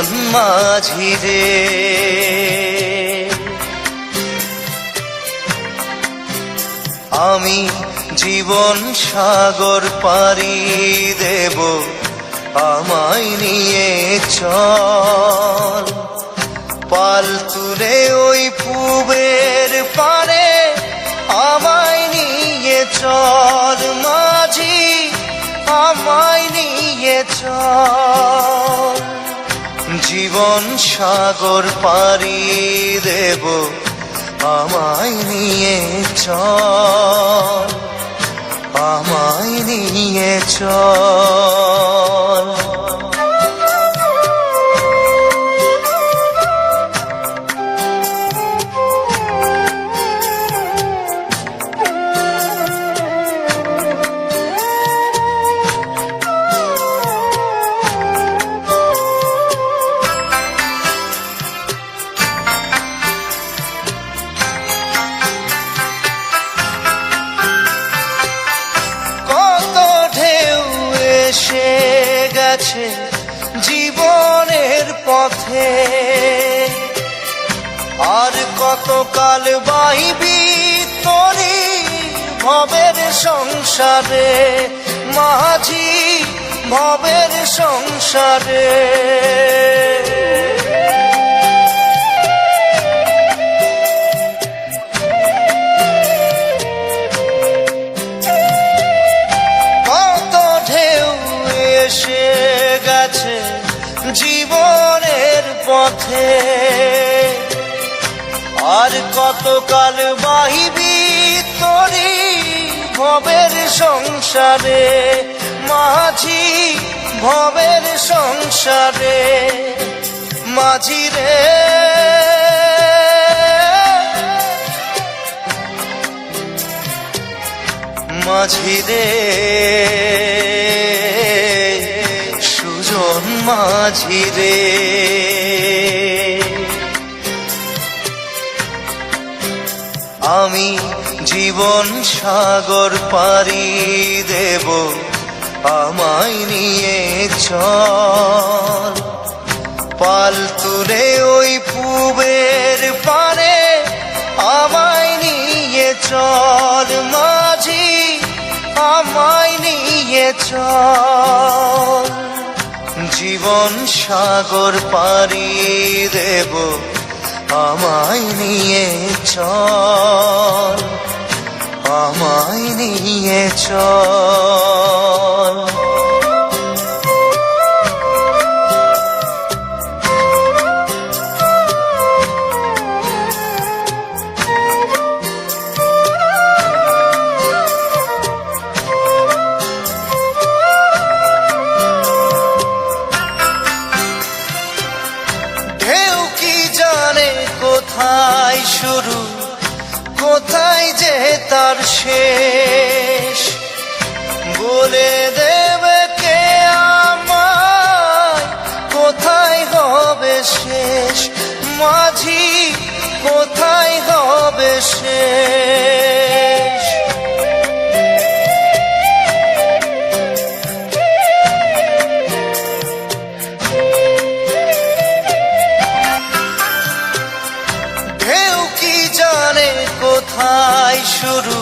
সুজন মাঝি রে। আমি জীবন সাগর পাড়ি দেব, আমায় নিয়ে চল। পাল তুলে ওই পুবের পারে আমায় নিয়ে চল মাঝি, আমায় নিয়ে চল। জীবন সাগর পাড়ি দেব, আমায় নিয়ে চল, আমায় নিয়ে চল। জীবনের পথে আর কতকাল বাইবি তোরি ভবের সংসারে মাঝি, ভবের সংসারে। কত ঢেউ এসে গেছে জীবনের পথে আর কতকাল বাহিবি তোরি ভবের সংসারে মাঝি, ভবের সংসারে। মাঝি রে মাঝি রে, সুজন মাঝি রে। আমি জীবন সাগর পাড়ি দেব, আমায় নিয়ে চল। পাল তুলে ওই পুবের পারে আমায় নিয়ে চল মাঝি, আমায় নিয়ে চল। জীবন সাগর পাড়ি দেব, আমায় নিয়ে চল, আমায় নিয়ে চল। কোথায় শুরু, কোথায় যে তার শেষ, বলে দেবে কে আমায় কোথায় হবে শেষ মাঝি, কোথায় হবে শেষ। কোথায় শুরু,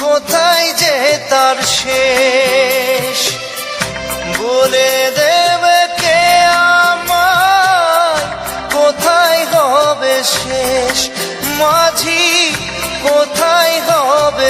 কোথায় যে তার শেষ, বলে দেবে কে আমায় কোথায় হবে শেষ মাঝি, কোথায় হবে